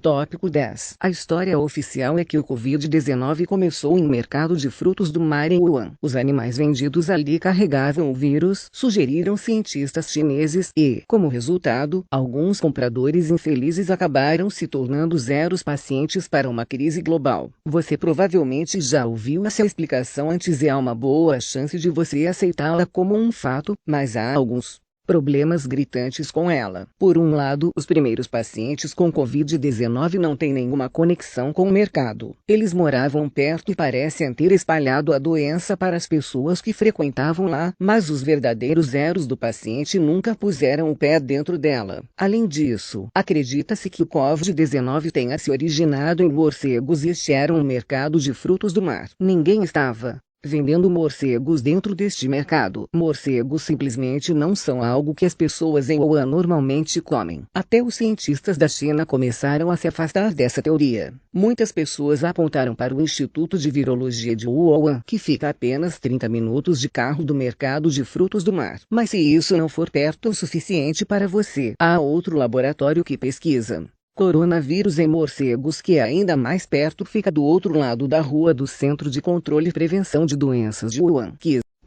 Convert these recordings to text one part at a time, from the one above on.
Tópico 10. A história oficial é que o Covid-19 começou em mercado de frutos do mar em Wuhan. Os animais vendidos ali carregavam o vírus, sugeriram cientistas chineses e, como resultado, alguns compradores infelizes acabaram se tornando zeros pacientes para uma crise global. Você provavelmente já ouviu essa explicação antes e há uma boa chance de você aceitá-la como um fato, mas há alguns problemas gritantes com ela. Por um lado, os primeiros pacientes com Covid-19 não têm nenhuma conexão com o mercado. Eles moravam perto e parecem ter espalhado a doença para as pessoas que frequentavam lá, mas os verdadeiros zeros do paciente nunca puseram o pé dentro dela. Além disso, acredita-se que o Covid-19 tenha se originado em morcegos e este era um mercado de frutos do mar. Ninguém estava vendendo morcegos dentro deste mercado. Morcegos simplesmente não são algo que as pessoas em Wuhan normalmente comem. Até os cientistas da China começaram a se afastar dessa teoria. Muitas pessoas apontaram para o Instituto de Virologia de Wuhan, que fica a apenas 30 minutos de carro do mercado de frutos do mar. Mas se isso não for perto o suficiente para você, há outro laboratório que pesquisa coronavírus em morcegos que ainda mais perto fica do outro lado da rua do Centro de Controle e Prevenção de Doenças de Wuhan.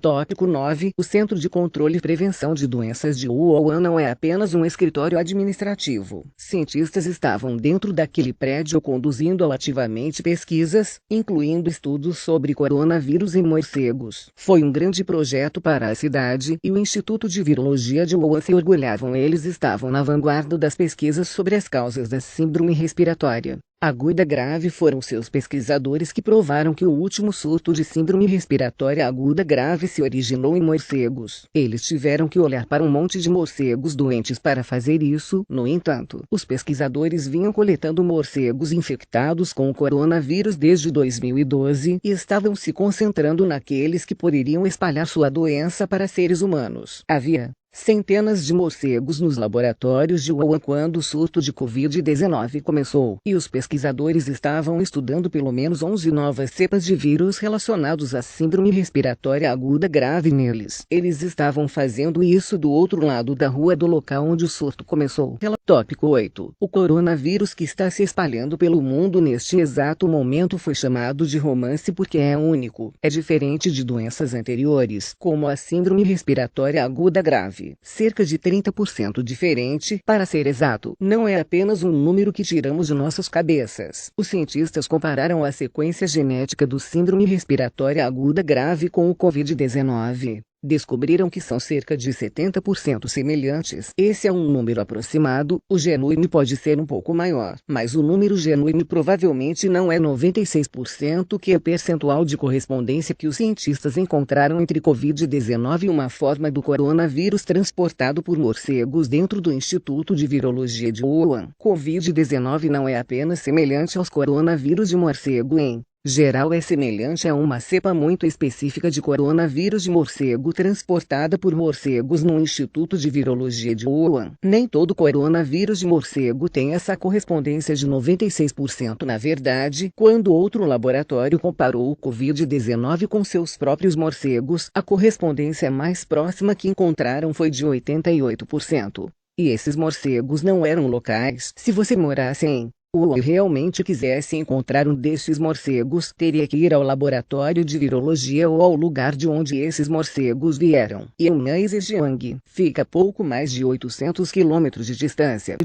Tópico 9. O Centro de Controle e Prevenção de Doenças de Wuhan não é apenas um escritório administrativo. Cientistas estavam dentro daquele prédio conduzindo ativamente pesquisas, incluindo estudos sobre coronavírus em morcegos. Foi um grande projeto para a cidade e o Instituto de Virologia de Wuhan se orgulhavam. Eles estavam na vanguarda das pesquisas sobre as causas da síndrome respiratória aguda grave. Foram seus pesquisadores que provaram que o último surto de síndrome respiratória aguda grave se originou em morcegos. Eles tiveram que olhar para um monte de morcegos doentes para fazer isso. No entanto, os pesquisadores vinham coletando morcegos infectados com o coronavírus desde 2012 e estavam se concentrando naqueles que poderiam espalhar sua doença para seres humanos. Havia centenas de morcegos nos laboratórios de Wuhan quando o surto de Covid-19 começou, e os pesquisadores estavam estudando pelo menos 11 novas cepas de vírus relacionados à síndrome respiratória aguda grave neles. Eles estavam fazendo isso do outro lado da rua do local onde o surto começou. Tópico 8. O coronavírus que está se espalhando pelo mundo neste exato momento foi chamado de romance porque é único. É diferente de doenças anteriores, como a síndrome respiratória aguda grave. Cerca de 30% diferente, para ser exato. Não é apenas um número que tiramos de nossas cabeças. Os cientistas compararam a sequência genética do síndrome respiratória aguda grave com o Covid-19. Descobriram que são cerca de 70% semelhantes. Esse é um número aproximado, o genuíno pode ser um pouco maior, mas o número genuíno provavelmente não é 96%, que é o percentual de correspondência que os cientistas encontraram entre Covid-19 e uma forma do coronavírus transportado por morcegos dentro do Instituto de Virologia de Wuhan. Covid-19 não é apenas semelhante aos coronavírus de morcego em geral, é semelhante a uma cepa muito específica de coronavírus de morcego transportada por morcegos no Instituto de Virologia de Wuhan. Nem todo coronavírus de morcego tem essa correspondência de 96%. Na verdade, quando outro laboratório comparou o Covid-19 com seus próprios morcegos, a correspondência mais próxima que encontraram foi de 88%. E esses morcegos não eram locais. Se você morasse em Wuhan e realmente quisesse encontrar um desses morcegos, teria que ir ao laboratório de virologia ou ao lugar de onde esses morcegos vieram. Yunnan e Zhejiang fica a pouco mais de 800 quilômetros de distância.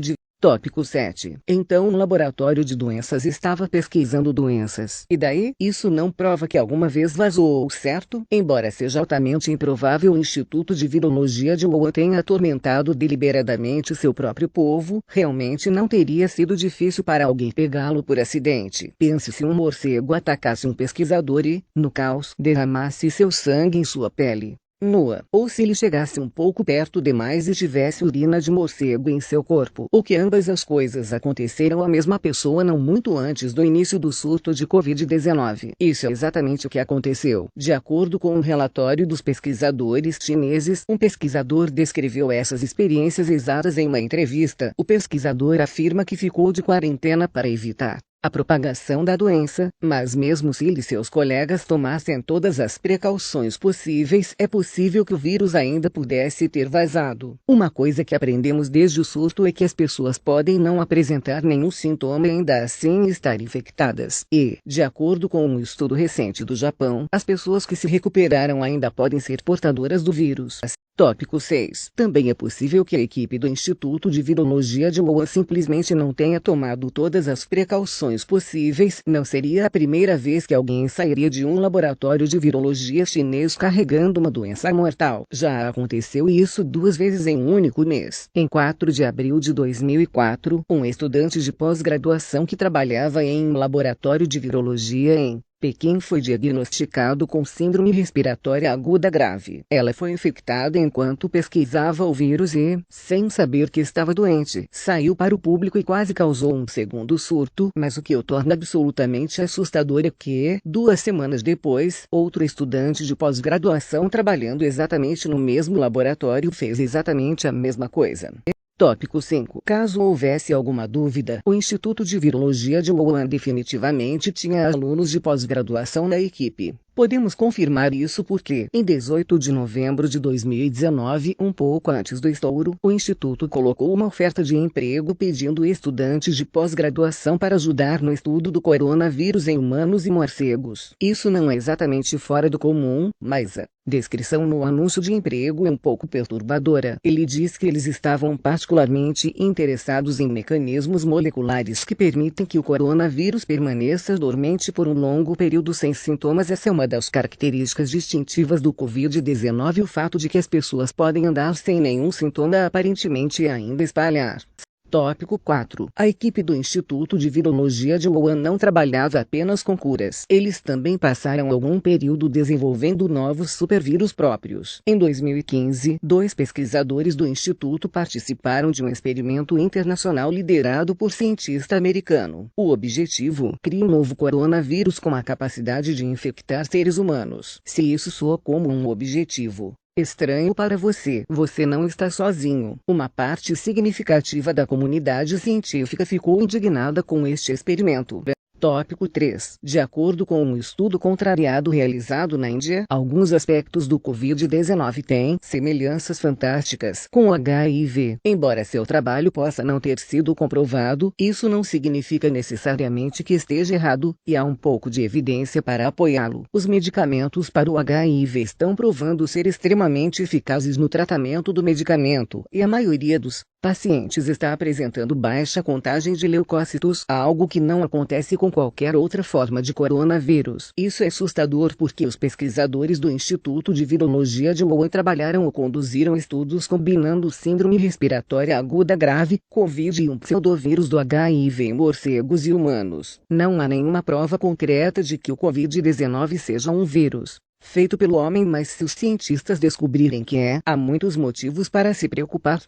Tópico 7. Então um laboratório de doenças estava pesquisando doenças. E daí? Isso não prova que alguma vez vazou, certo? Embora seja altamente improvável, o Instituto de Virologia de Wuhan tenha atormentado deliberadamente seu próprio povo, realmente não teria sido difícil para alguém pegá-lo por acidente. Pense se um morcego atacasse um pesquisador e, no caos, derramasse seu sangue em sua pele nua, ou se ele chegasse um pouco perto demais e tivesse urina de morcego em seu corpo, ou que ambas as coisas aconteceram à mesma pessoa não muito antes do início do surto de Covid-19. Isso é exatamente o que aconteceu. De acordo com um relatório dos pesquisadores chineses, um pesquisador descreveu essas experiências exatas em uma entrevista. O pesquisador afirma que ficou de quarentena para evitar a propagação da doença, mas mesmo se ele e seus colegas tomassem todas as precauções possíveis, é possível que o vírus ainda pudesse ter vazado. Uma coisa que aprendemos desde o surto é que as pessoas podem não apresentar nenhum sintoma e ainda assim estar infectadas. E, de acordo com um estudo recente do Japão, as pessoas que se recuperaram ainda podem ser portadoras do vírus. Tópico 6. Também é possível que a equipe do Instituto de Virologia de Wuhan simplesmente não tenha tomado todas as precauções possíveis. Não seria a primeira vez que alguém sairia de um laboratório de virologia chinês carregando uma doença mortal. Já aconteceu isso 2 vezes em um único mês. Em 4 de abril de 2004, um estudante de pós-graduação que trabalhava em um laboratório de virologia em Pequim foi diagnosticado com síndrome respiratória aguda grave. Ela foi infectada enquanto pesquisava o vírus e, sem saber que estava doente, saiu para o público e quase causou um segundo surto, mas o que o torna absolutamente assustador é que, 2 semanas depois, outro estudante de pós-graduação trabalhando exatamente no mesmo laboratório fez exatamente a mesma coisa. Tópico 5. Caso houvesse alguma dúvida, o Instituto de Virologia de Wuhan definitivamente tinha alunos de pós-graduação na equipe. Podemos confirmar isso porque, em 18 de novembro de 2019, um pouco antes do estouro, o Instituto colocou uma oferta de emprego pedindo estudantes de pós-graduação para ajudar no estudo do coronavírus em humanos e morcegos. Isso não é exatamente fora do comum, mas a descrição no anúncio de emprego é um pouco perturbadora. Ele diz que eles estavam particularmente interessados em mecanismos moleculares que permitem que o coronavírus permaneça dormente por um longo período sem sintomas. Essa é uma das características distintivas do Covid-19, o fato de que as pessoas podem andar sem nenhum sintoma aparentemente e ainda espalhar. Tópico 4. A equipe do Instituto de Virologia de Wuhan não trabalhava apenas com curas. Eles também passaram algum período desenvolvendo novos supervírus próprios. Em 2015, 2 pesquisadores do Instituto participaram de um experimento internacional liderado por cientista americano. O objetivo: criar um novo coronavírus com a capacidade de infectar seres humanos. Se isso soa como um objetivo estranho para você, você não está sozinho. Uma parte significativa da comunidade científica ficou indignada com este experimento. Tópico 3. De acordo com um estudo contrariado realizado na Índia, alguns aspectos do Covid-19 têm semelhanças fantásticas com o HIV. Embora seu trabalho possa não ter sido comprovado, isso não significa necessariamente que esteja errado, e há um pouco de evidência para apoiá-lo. Os medicamentos para o HIV estão provando ser extremamente eficazes no tratamento do medicamento, e a maioria dos pacientes está apresentando baixa contagem de leucócitos, algo que não acontece com qualquer outra forma de coronavírus. Isso é assustador porque os pesquisadores do Instituto de Virologia de Wuhan trabalharam ou conduziram estudos combinando síndrome respiratória aguda grave, Covid e um pseudovírus do HIV em morcegos e humanos. Não há nenhuma prova concreta de que o Covid-19 seja um vírus feito pelo homem, mas se os cientistas descobrirem que é, há muitos motivos para se preocupar.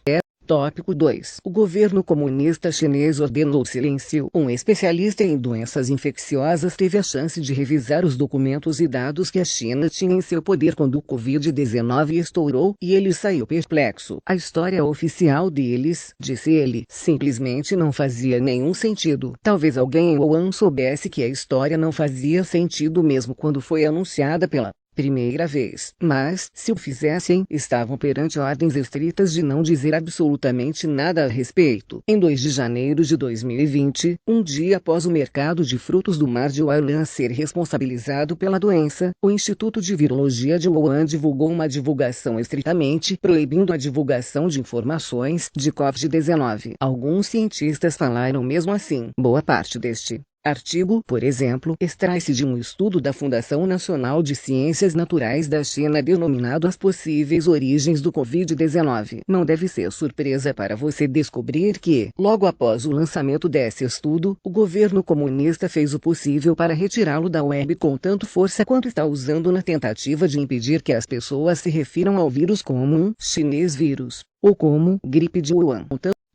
Tópico 2. O governo comunista chinês ordenou silêncio. Um especialista em doenças infecciosas teve a chance de revisar os documentos e dados que a China tinha em seu poder quando o Covid-19 estourou, e ele saiu perplexo. A história oficial deles, disse ele, simplesmente não fazia nenhum sentido. Talvez alguém em Wuhan soubesse que a história não fazia sentido mesmo quando foi anunciada pela primeira vez, mas, se o fizessem, estavam perante ordens estritas de não dizer absolutamente nada a respeito. Em 2 de janeiro de 2020, um dia após o mercado de frutos do mar de Wuhan ser responsabilizado pela doença, o Instituto de Virologia de Wuhan divulgou uma divulgação estritamente proibindo a divulgação de informações de Covid-19. Alguns cientistas falaram mesmo assim. Boa parte deste artigo, por exemplo, extrai-se de um estudo da Fundação Nacional de Ciências Naturais da China denominado As Possíveis Origens do Covid-19. Não deve ser surpresa para você descobrir que, logo após o lançamento desse estudo, o governo comunista fez o possível para retirá-lo da web com tanto força quanto está usando na tentativa de impedir que as pessoas se refiram ao vírus como um chinês vírus, ou como gripe de Wuhan.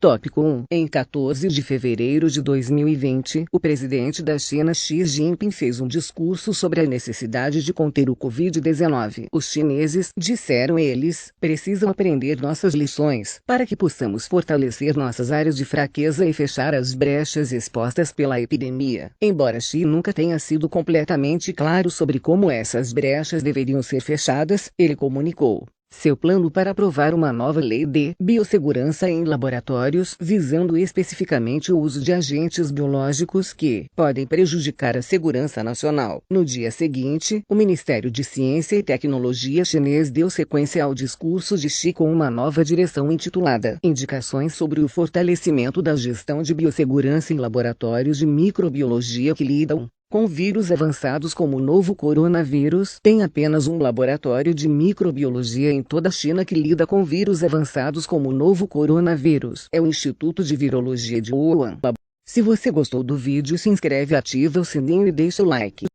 Tópico 1. Em 14 de fevereiro de 2020, o presidente da China Xi Jinping fez um discurso sobre a necessidade de conter o Covid-19. Os chineses, disseram eles, precisam aprender nossas lições, para que possamos fortalecer nossas áreas de fraqueza e fechar as brechas expostas pela epidemia. Embora Xi nunca tenha sido completamente claro sobre como essas brechas deveriam ser fechadas, ele comunicou seu plano para aprovar uma nova lei de biossegurança em laboratórios, visando especificamente o uso de agentes biológicos que podem prejudicar a segurança nacional. No dia seguinte, o Ministério de Ciência e Tecnologia chinês deu sequência ao discurso de Xi com uma nova direção intitulada Indicações sobre o fortalecimento da gestão de biossegurança em laboratórios de microbiologia que lidam com vírus avançados como o novo coronavírus. Tem apenas um laboratório de microbiologia em toda a China que lida com vírus avançados como o novo coronavírus. É o Instituto de Virologia de Wuhan. Se você gostou do vídeo, se inscreve, ativa o sininho e deixa o like.